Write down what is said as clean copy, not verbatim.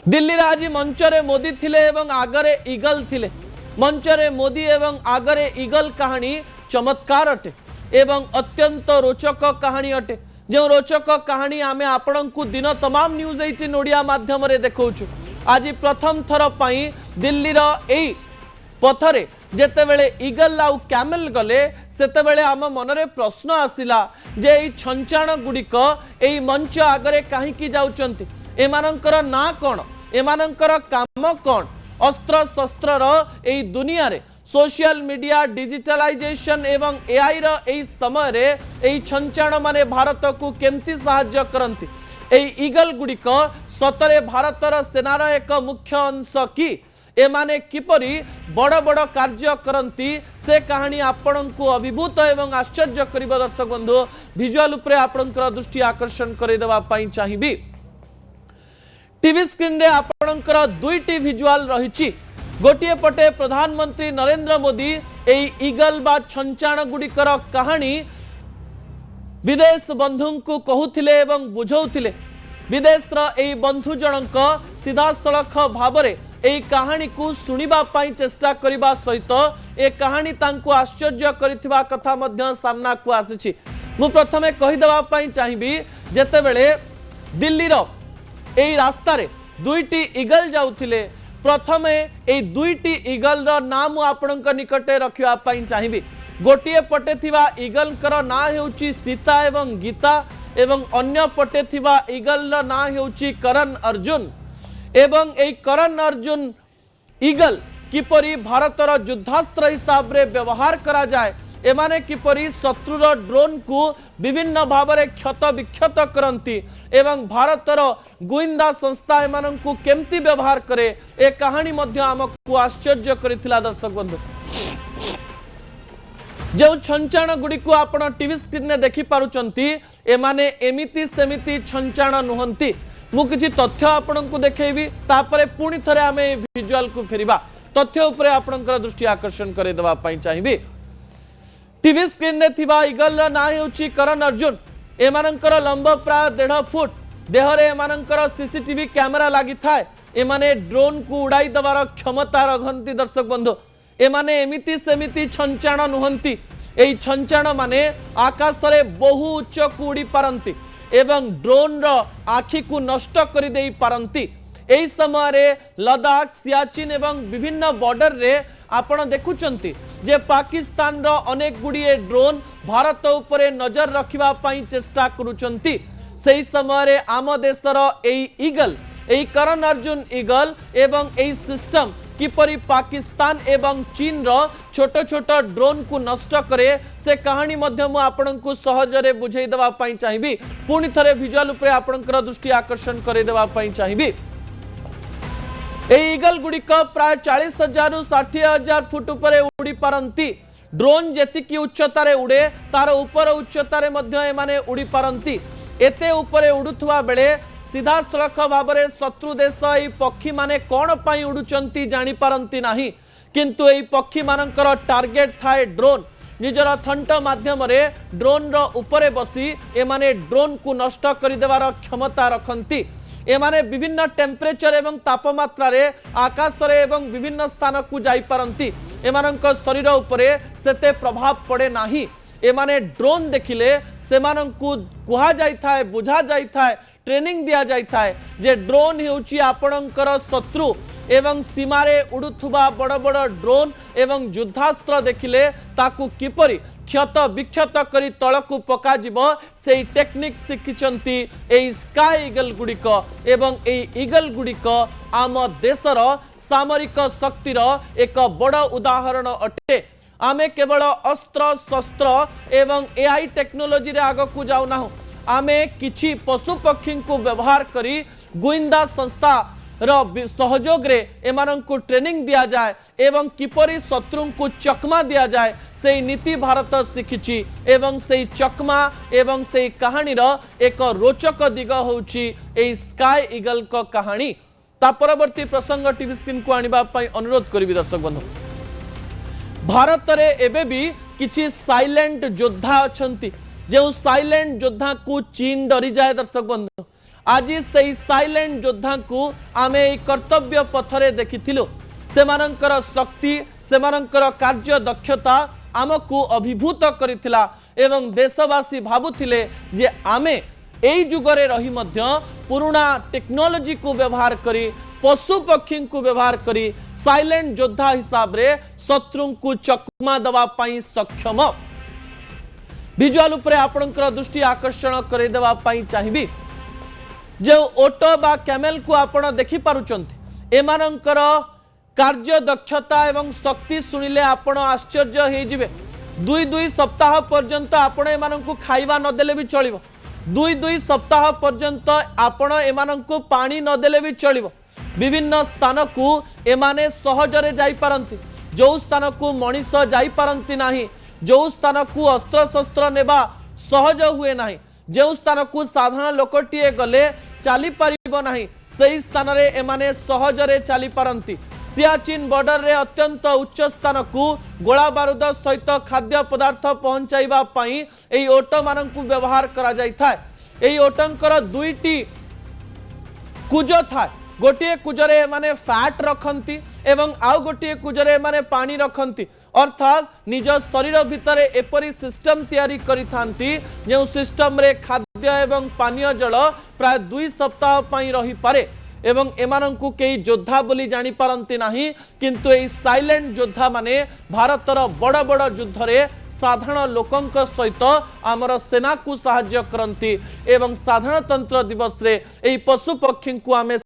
दिल्ली रे आज मंचरे मोदी थिले एवं आगरे ईगल थिले। मंचरे मोदी एवं आगरे ईगल कहानी चमत्कार अटे एवं अत्यंत रोचक कहानी अटे। जो रोचक कहानी आमे आपणंकु दिन तमाम न्यूज 18 ओडिया माध्यम रे देखौछु। आज प्रथम थर पई दिल्ली रो एई पथरे जेतेबेले ईगल आउ कैमल गले सेतेबेले आम मनरे प्रश्न आसिला जे एई छंचाण गुडिक एई मंच आगरे काहे की जाउचंती, एमानंकर ना कोन, एमानंकर काम कोन। अस्त्र शस्त्र रो एई दुनिया रे सोशल मीडिया डिजिटलाइजेशन एवं एआई रो एई समय रे एई छंचाण माने भारत को केमती सहाय्य करंती। एई ईगल गुडिक सतरे भारतर सेनार एक मुख्य अंश की एमाने किपरि बड़ बड़ कार्य करंती से कहानी आपणंकु अभिभूत एवं आश्चर्य करिबा। दर्शक बंधु विजुअल उपरे आपणंकर दृष्टि आकर्षण करै देबा पई चाहिबी। टीवी स्क्रीन रे आपणंकर दुईटी विजुअल रहिछि। गोटिए पटे प्रधानमंत्री नरेंद्र मोदी एई ईगल बा छंचाण गुडिकर कहानी विदेश बंधुंकु कहूथिले एवं बुझौथिले। विदेशर एई बंधु जनक सीधासलख भावरे एई कहानी को सुनिबा पाई चेष्टा करिबा सहित ए कहानी तांको आश्चर्य करिथिबा कथा मध्य सामना को आसीछि। मु प्रथमे कहि देबा पाई चाहिबी जेतेबेले दिल्लीर एई रास्ता रे दुईटी ईगल जाउथिले, प्रथमे एई दुईटी ईगल रो नाम आपणक निकटे रखिबा पाई चाहिबी। गोटिए पटे थिबा ईगल कर ना हेउची सीता एवं गीता एवं अन्य पटे थिबा ईगल रो ना हेउची करण अर्जुन। एवं एई करण अर्जुन ईगल किपरि भारतर युद्धास्त्र हिसाब रे व्यवहार करा जाए, एमाने किपरि शत्रुर ड्रोन को विभिन्न भावरे क्षत विक्षत करंती एवं भारतर गोइंदा संस्था एमानंकु केमती व्यवहार करे ए कहानी मध्य आमको आश्चर्य करिथिला। दर्शक बंधु जो छंचाण गुडी को आपण टीवी स्क्रीन ने देखि पारुचंती एमाने एमिति सेमिति छंचाण नुहंती। मु किछि तथ्य आपणंकु देखेबी तापरे पुणी थरे आमे विजुअल को फेरिबा। तथ्य उपरे आपणकर दृष्टि आकर्षण करे देबा पई चाहिबी। टीवी स्क्रीन ने थिबा ईगल ना हेउची करण अर्जुन। एमानंकर लंब प्राय 1.5 फुट, देहरे एमानंकर सीसीटीवी कैमेरा लागि थाए। एमाने ड्रोन को उड़ाई दबार क्षमता रखंती। दर्शक बंधु एमाने एमिति सेमिति छंचाण नुहंती। एई छंचाण माने आकाश रे बहु उच्च को उड़ी पारंती एवं ड्रोन रो आखि को नष्ट करि देई पारंती। एई समय रे लद्दाख, सियाचिन एवं विभिन्न बॉर्डर रे आपण देखुचंती जे पाकिस्तान रो अनेक गुड़िए ड्रोन भारत उपरे नजर रखिबा पई चेष्टा करूचंती। सेही समय रे आम देशर एई ईगल, एई करण अर्जुन ईगल एवं एई सिस्टम किपरि पाकिस्तान एवं चीन रो छोट छोट ड्रोन को नष्ट करे से कहानी मध्य मु आपनकु सहजरे बुझेई देबा पई चाहिबी। पुणी थरे विजुअल उपरे आपनकर दृष्टि आकर्षण करे देबा पई चाहिबी। ए ईगल गुडिक प्राय 40,000 रु 60,000 फुट उपरे उड़ी पारंती। ड्रोन जेतिकी उच्चता रे उड़े तार ऊपर उच्चता रे मध्य एमाने उड़ी पारंती। एते उपरे उडुथवा बेले सीधा सलख भावरे शत्रु देश एई पक्षी माने कोन पई उडुचंती जानि पारंती नाही, किंतु एई पक्षी मानकर टार्गेट थाए ड्रोन। निजर थंट माध्यम रे ड्रोन रो उपरे बसी एमाने ड्रोन को नष्ट करि देवार क्षमता रखंती। एमाने विभिन्न टेम्परेचर एवं तापमात्रा रे आकाश रे एवं विभिन्न स्थान को जाई पारंती। एमानक शरीर उपरे सेते प्रभाव पड़े नाही। एमाने ड्रोन देखिले सेमानंकु कुहा जाई थाए, बुझा जाई थाए, ट्रेनिंग दिया जाई थाए जे ड्रोन हेउची आपणकर शत्रु एवं सीमारे उड़ुथुबा बड़ बड़ ड्रोन एवं युद्धास्त्र देखिले ताकु किपरि क्षत विक्षत करी तळकु पका जिवो सेई टेक्निक शिखिचंती एई स्काई ईगल गुडिक। एवं एई ईगल गुडिक आम देशर सामरिक शक्तिर एक बड़ उदाहरण अटे। आमे केवल अस्त्र शस्त्र एवं एआई टेक्नोलोजी रे आगकु जाउ नाहु, आमे किछि पशु पक्षी को व्यवहार करी गोइंदा संस्था रो सहयोग रे एमानंकु ट्रेनिंग दिया जाए एवं किपरि शत्रु को चकमा दिया जाए से नीति भारत शिखिछि। एवं से चकमा एवं से कहानी रो एक रोचक दिग होउछि ए स्काई ईगल को कहानी। ता परवर्ती प्रसंग टीवी स्क्रीन को आनिबा पई अनुरोध करिवि। दर्शक बंधु भारत रे एबे भी किछि साइलेंट योद्धा अछंती, जो साइलेंट योद्धा को चीन डरी जाए। दर्शक बंधु आज से साइलेंट योद्धा को आमे এই कर्तव्य पथरे देखिथिलु सेमानंकर शक्ति सेमानंकर कार्य दक्षता आमको अभिभूत करिथिला एवं देशवासी भाबुथिले जे आमे एई जुगरे रही मध्य पुराना टेक्नोलोजी को व्यवहार करी पशु पक्षी को व्यवहार करी साइलेंट योद्धा हिसाब रे शत्रु को चकमा दवा पाई सक्षम विजुअल उपरे आपनकर दृष्टि आकर्षण करि देवा पाई चाहिबी जो ओटो बा कैमेल को आपण देखि पारुचंती एमानंकर कार्य दक्षता एवं शक्ति सुनिले आपण आश्चर्य हे जिवे दुई दुई सप्ताह पर्यंत आपण एमानंकु खाइबा न देले भी चलिबो दुई दुई सप्ताह पर्यंत आपण एमानंकु पानी न देले भी चलिबो विभिन्न स्थान को एमाने सहजरे जाई पारंती जो स्थान को मनीष जाई पारंती नाही जो स्थान को अस्त्र शस्त्र नेबा सहज हुए नाही जो स्थान को साधारण लोकटीए गले चली पारिबो नाही सही स्थान रे एमाने सहजरे चली पारंती सियाचिन बॉर्डर रे अत्यंत उच्च स्थान को गोला बारूद सहित खाद्य पदार्थ पहुंचाइबा पई एई ओटो मानकु व्यवहार करा जाय थाय एई ओटंकर दुईटी कुज थाय गोटे कुजरे माने फैट रखंती एवं आउ गोटे कुजरे माने पानी रखंती अर्थात निज शरीर भितरे एपरी सिस्टम तैयारी करिथांती जे सिस्टम रे खाद्य एवं पानीय जल प्राय 2 सप्ताह पई रही पारे एवं एमानंकु केई योद्धा बोली जानी पारंती नाही किंतु एई साइलेंट योद्धा माने भारतर बड़ बड़ युद्ध रे साधारण लोकंक सहित आमर सेना को सहाय्य करंती एवं साधारणतंत्र दिवस रे एई पशु पक्षी को आमे